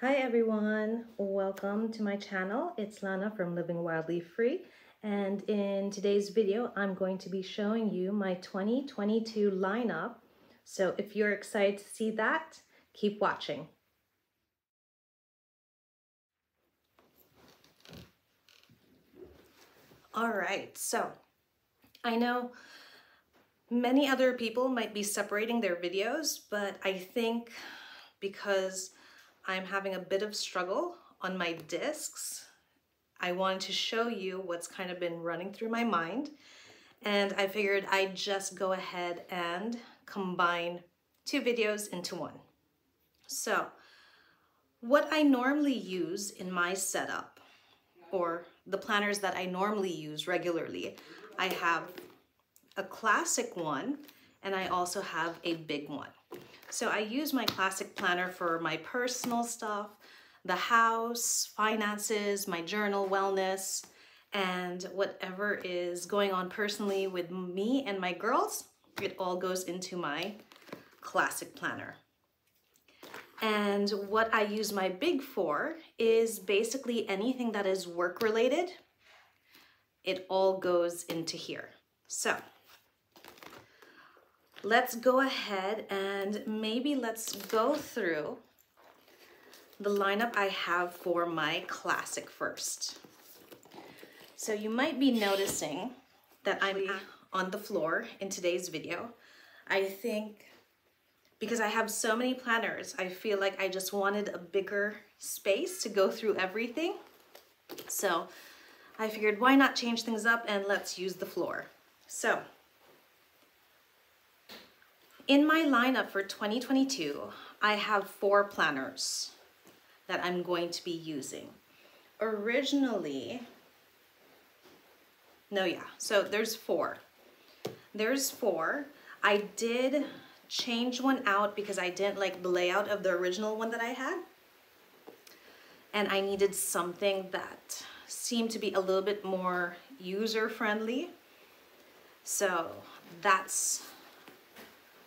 Hi everyone, welcome to my channel. It's Lana from Living Wildly Free, and in today's video I'm going to be showing you my 2022 lineup. So if you're excited to see that, keep watching. All right, so I know many other people might be separating their videos, but I think because I'm having a bit of struggle on my discs, I wanted to show you what's kind of been running through my mind, and I figured I'd just go ahead and combine two videos into one. So what I normally use in my setup, or the planners that I normally use regularly, I have a classic one and I also have a big one. So I use my classic planner for my personal stuff, the house, finances, my journal, wellness, and whatever is going on personally with me and my girls, it all goes into my classic planner. And what I use my big for is basically anything that is work related. It all goes into here. So let's go ahead and maybe let's go through the lineup I have for my classic first. So you might be noticing that I'm on the floor in today's video. I think because I have so many planners, I feel like I just wanted a bigger space to go through everything. So I figured why not change things up and let's use the floor. So in my lineup for 2022, I have 4 planners that I'm going to be using. So there's 4. There's 4. I did change one out because I didn't like the layout of the original one that I had. And I needed something that seemed to be a little bit more user-friendly. So that's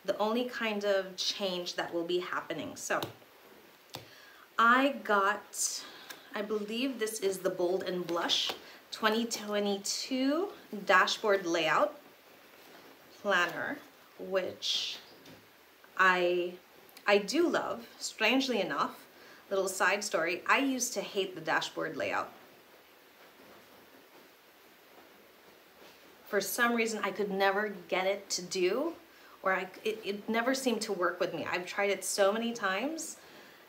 the only kind of change that will be happening. So I believe this is the Bold and Blush 2022 Dashboard Layout Planner, which I do love. Strangely enough, little side story, I used to hate the dashboard layout. For some reason, I could never get it to do, or it never seemed to work with me. I've tried it so many times,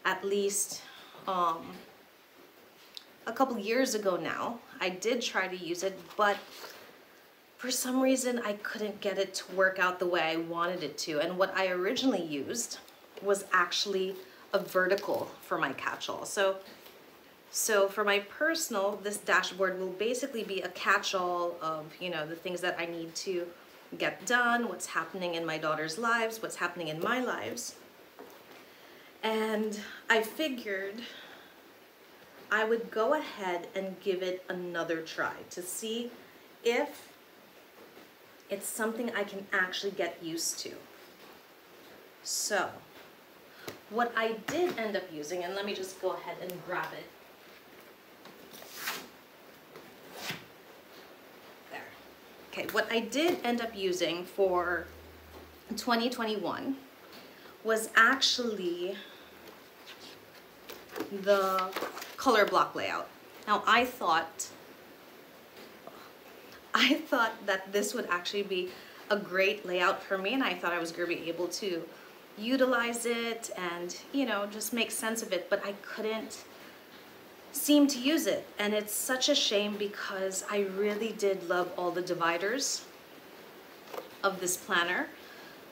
at least a couple years ago now. I did try to use it, but for some reason I couldn't get it to work out the way I wanted it to. And what I originally used was actually a vertical for my catch-all. So for my personal, this dashboard will basically be a catch-all of, the things that I need to get done, what's happening in my daughter's lives, what's happening in my lives. And I figured I would go ahead and give it another try to see if it's something I can actually get used to. So what I did end up using, and let me just go ahead and grab it. There. Okay, what I did end up using for 2021 was actually the color block layout. Now I thought that this would actually be a great layout for me, and I thought I was going to be able to utilize it and, just make sense of it, but I couldn't seem to use it. And it's such a shame because I really did love all the dividers of this planner.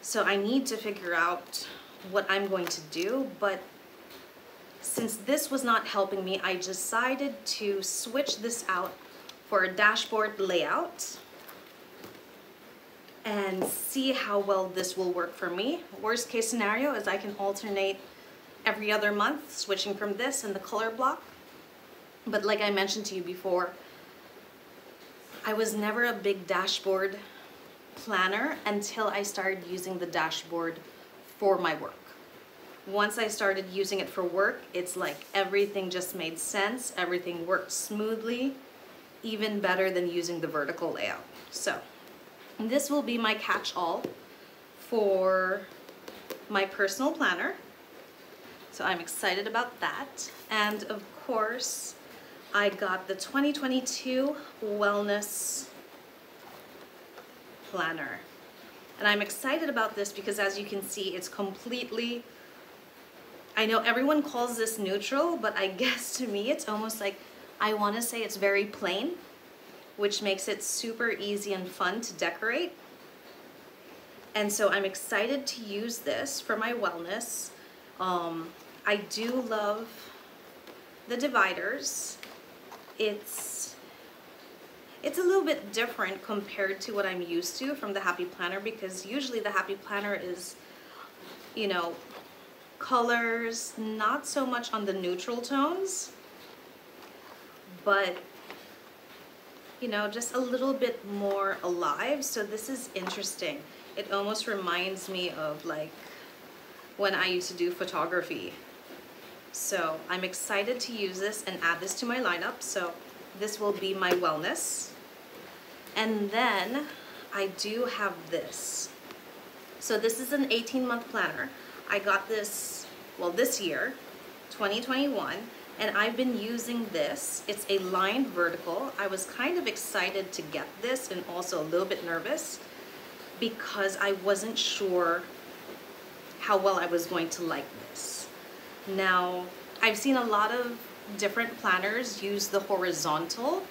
So I need to figure out what I'm going to do, but since this was not helping me, I decided to switch this out for a dashboard layout and see how well this will work for me. Worst case scenario is I can alternate every other month, switching from this and the color block. But like I mentioned to you before, I was never a big dashboard planner until I started using the dashboard for my work. once I started using it for work, it's like everything just made sense. Everything worked smoothly, even better than using the vertical layout. So this will be my catch-all for my personal planner. So I'm excited about that. And of course, I got the 2022 Wellness Planner. And I'm excited about this because, as you can see, it's completely, I know everyone calls this neutral, but I guess to me it's almost like, I want to say it's very plain, which makes it super easy and fun to decorate. And so I'm excited to use this for my wellness. I do love the dividers. It's a little bit different compared to what I'm used to from the Happy Planner, because usually the Happy Planner is, you know, colors, not so much on the neutral tones, but you know, just a little bit more alive. So this is interesting. It almost reminds me of like when I used to do photography. So I'm excited to use this and add this to my lineup. So this will be my wellness. And then I do have this. So this is an 18-month planner. I got this, well, this year, 2021, and I've been using this. It's a lined vertical. I was kind of excited to get this and also a little bit nervous because I wasn't sure how well I was going to like this. Now, I've seen a lot of different planners use the horizontal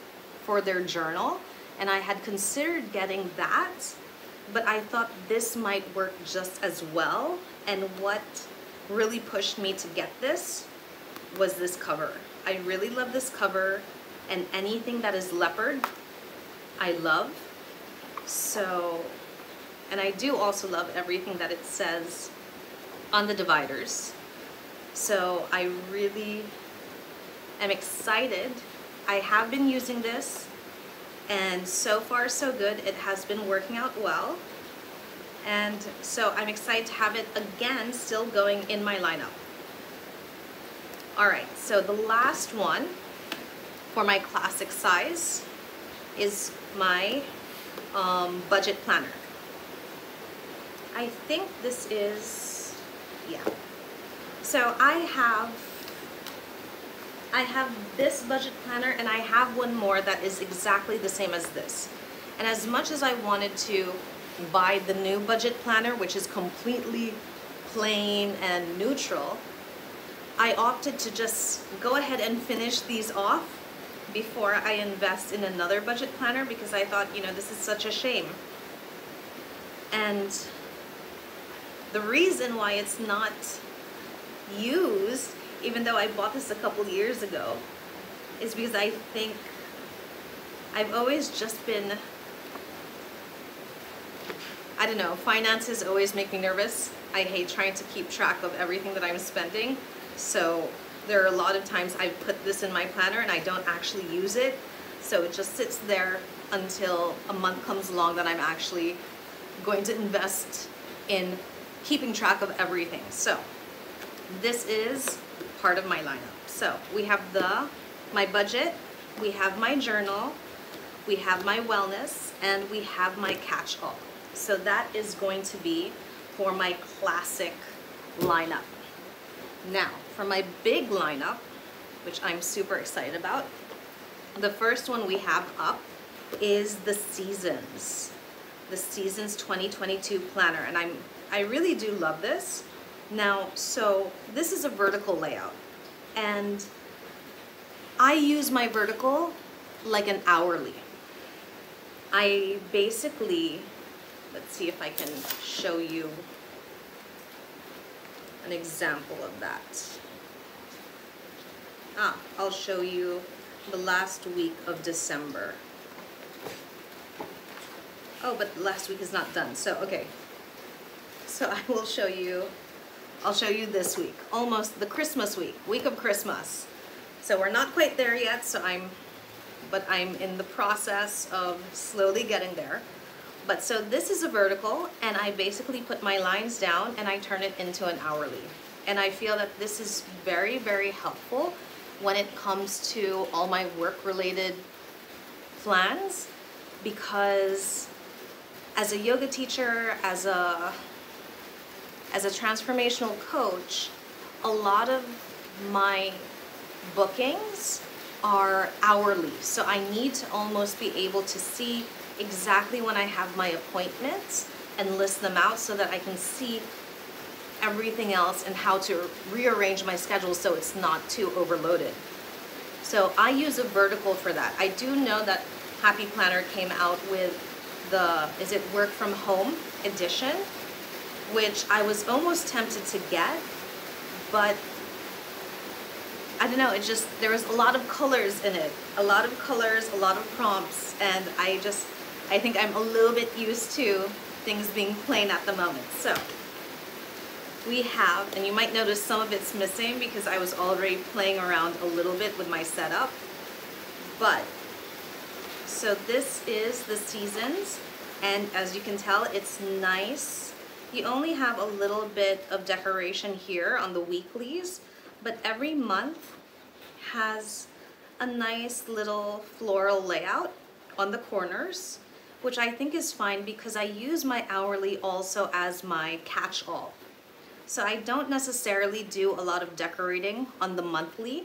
for their journal, and I had considered getting that, but I thought this might work just as well. And what really pushed me to get this was this cover. I really love this cover, and anything that is leopard, I love. So, and I do also love everything that it says on the dividers. So I really am excited. I have been using this, and so far so good. It has been working out well. And so I'm excited to have it again still going in my lineup. All right, so the last one for my classic size is my budget planner. I think this is, yeah. So I have this budget planner, and I have one more that is exactly the same as this. And as much as I wanted to buy the new budget planner, which is completely plain and neutral, I opted to just go ahead and finish these off before I invest in another budget planner, because I thought, you know, this is such a shame. And the reason why it's not used, even though I bought this a couple years ago, is because I think I've always just been, I don't know, finances always make me nervous. I hate trying to keep track of everything that I'm spending. So there are a lot of times I've put this in my planner and I don't actually use it. So it just sits there until a month comes along that I'm actually going to invest in keeping track of everything. So this is part of my lineup. So we have my budget, we have my journal, we have my wellness, and we have my catch-all. So that is going to be for my classic lineup. Now, for my big lineup, which I'm super excited about, the first one we have up is the Seasons 2022 planner, and I really do love this. Now, so this is a vertical layout, and I use my vertical like an hourly. I basically, let's see if I can show you an example of that. I'll show you the last week of December. Oh, but last week is not done, so okay. So I will show you, I'll show you this week, almost the Christmas week of Christmas. So we're not quite there yet, so but I'm in the process of slowly getting there. But so this is a vertical, and I basically put my lines down and I turn it into an hourly. And I feel that this is very, very helpful when it comes to all my work-related plans, because as a yoga teacher, as a transformational coach, a lot of my bookings are hourly. So I need to almost be able to see exactly when I have my appointments and list them out so that I can see everything else and how to rearrange my schedule so it's not too overloaded. So I use a vertical for that. I do know that Happy Planner came out with the, is it work from home edition, which I was almost tempted to get, but I don't know, it just, there was a lot of colors in it. A lot of colors, a lot of prompts, and I think I'm a little bit used to things being plain at the moment. So we have, and you might notice some of it's missing because I was already playing around a little bit with my setup. But, so this is the seasons, and as you can tell, it's nice. You only have a little bit of decoration here on the weeklies, but every month has a nice little floral layout on the corners, which I think is fine because I use my hourly also as my catch-all. So I don't necessarily do a lot of decorating on the monthly.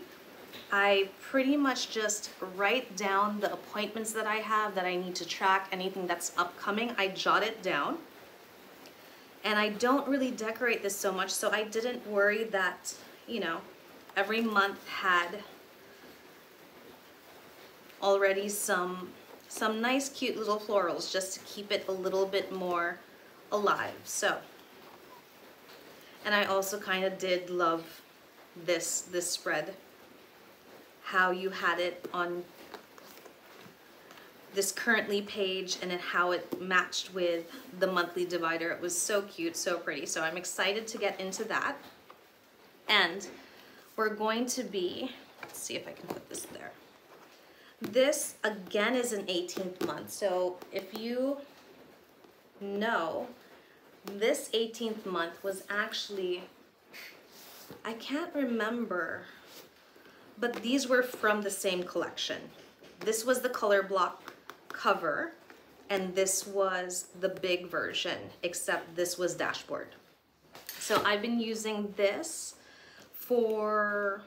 I pretty much just write down the appointments that I have that I need to track, anything that's upcoming, I jot it down. And I don't really decorate this so much, so I didn't worry that, you know, every month had already some nice cute little florals just to keep it a little bit more alive. So, and I also kind of did love this spread, how you had it on this currently page and then how it matched with the monthly divider. It was so cute, so pretty. So I'm excited to get into that. And we're going to be, let's see if I can put this there. This again is an 18th month. So if you know, this 18th month was actually, I can't remember, but these were from the same collection. This was the color block cover, and this was the big version, except this was dashboard. So I've been using this for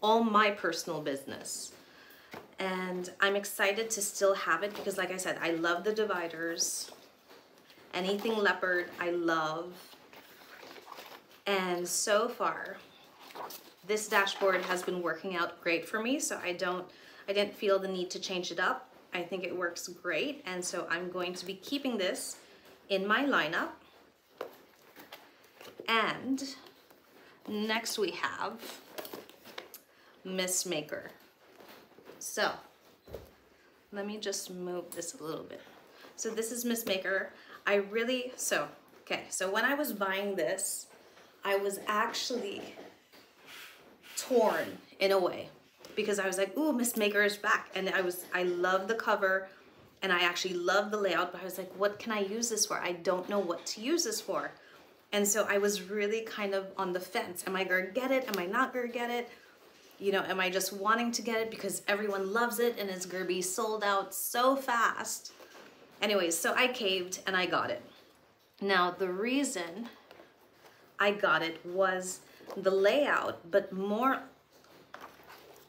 all my personal business. And I'm excited to still have it because, like I said, I love the dividers. Anything leopard, I love. And so far, this dashboard has been working out great for me, so I didn't feel the need to change it up. I think it works great, and so I'm going to be keeping this in my lineup. And next we have Miss Maker. So let me just move this a little bit. So this is Miss Maker. So when I was buying this, I was actually torn in a way because I was like, ooh, Miss Maker is back. And I love the cover and I actually love the layout, but I was like, what can I use this for? I don't know what to use this for. And so I was really kind of on the fence. Am I gonna get it? Am I not gonna get it? You know, am I just wanting to get it because everyone loves it and it's gonna be sold out so fast? Anyways, so I caved and I got it. Now, the reason I got it was the layout, but more,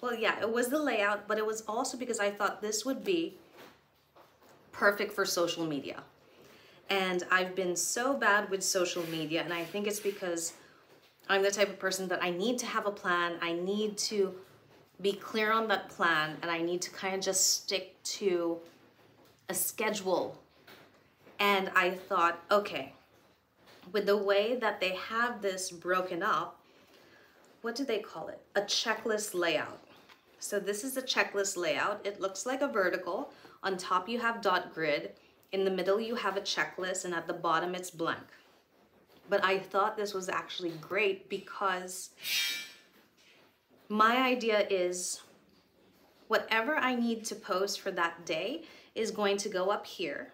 well, yeah, it was the layout, but it was also because I thought this would be perfect for social media. And I've been so bad with social media, and I think it's because I'm the type of person that I need to have a plan. I need to be clear on that plan, and I need to kind of just stick to a schedule. And I thought, okay, with the way that they have this broken up, what do they call it? A checklist layout. So this is a checklist layout. It looks like a vertical. On top you have dot grid. In the middle you have a checklist, and at the bottom it's blank. But I thought this was actually great because my idea is whatever I need to post for that day is going to go up here.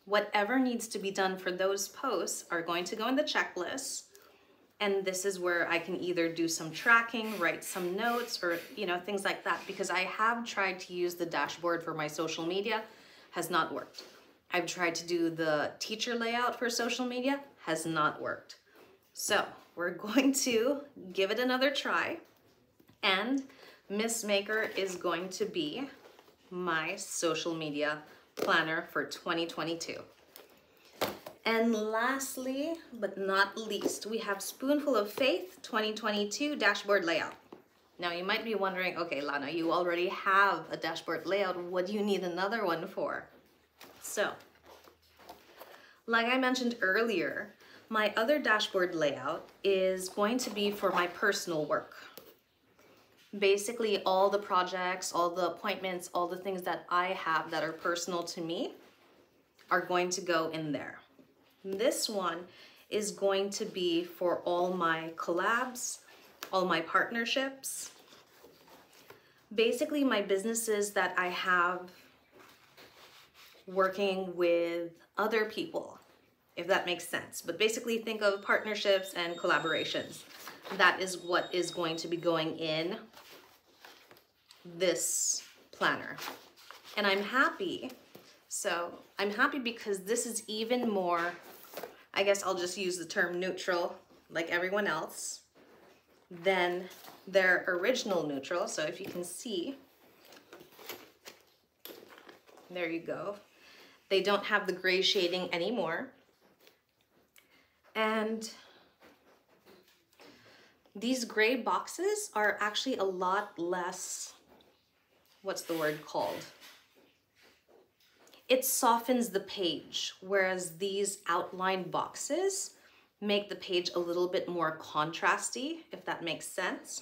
Whatever needs to be done for those posts are going to go in the checklist. And this is where I can either do some tracking, write some notes, or things like that, because I have tried to use the dashboard for my social media, has not worked. I've tried to do the teacher layout for social media, has not worked. So we're going to give it another try, and Miss Maker is going to be my social media planner for 2022. And lastly, but not least, we have Spoonful of Faith 2022 dashboard layout. Now you might be wondering, okay, Lana, you already have a dashboard layout. What do you need another one for? So, like I mentioned earlier, my other dashboard layout is going to be for my personal work. Basically, all the projects, all the appointments, all the things that I have that are personal to me are going to go in there. This one is going to be for all my collabs, all my partnerships, basically my businesses that I have working with other people, if that makes sense. But basically think of partnerships and collaborations. That is what is going to be going in this planner. And I'm happy. So I'm happy because this is even more, I guess I'll just use the term neutral, like everyone else, than their original neutral. So if you can see, there you go. They don't have the gray shading anymore. And these gray boxes are actually a lot less, what's the word called? It softens the page, whereas these outline boxes make the page a little bit more contrasty, if that makes sense.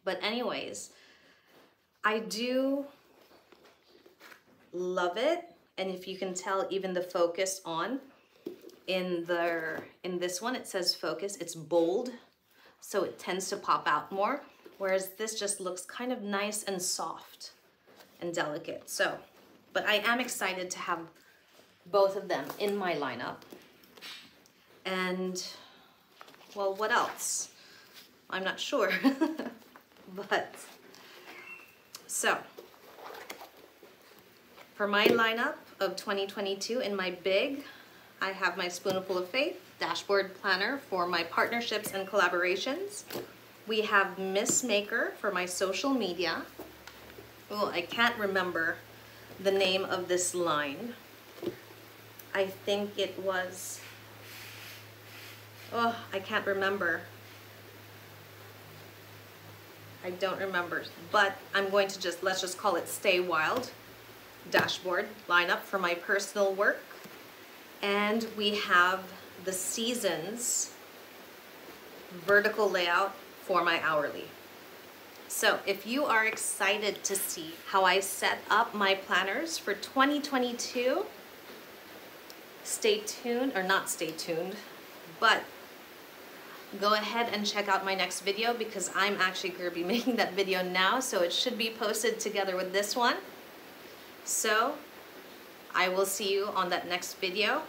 But anyways, I do love it. And if you can tell, even the focus on in this one, it says focus, it's bold, so it tends to pop out more, whereas this just looks kind of nice and soft and delicate. So, but I am excited to have both of them in my lineup. And, well, what else? I'm not sure. But, so, for my lineup of 2022 in my big, I have my Spoonful of Faith dashboard planner for my partnerships and collaborations. We have Miss Maker for my social media. Oh, I can't remember the name of this line. I think it was, oh, I can't remember. I don't remember, but I'm going to let's just call it Stay Wild dashboard lineup for my personal work. And we have the seasons vertical layout for my hourly. So if you are excited to see how I set up my planners for 2022, stay tuned, or not stay tuned, but go ahead and check out my next video, because I'm actually going to be making that video now, so it should be posted together with this one. So I will see you on that next video.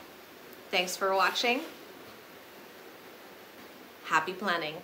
Thanks for watching. Happy planning.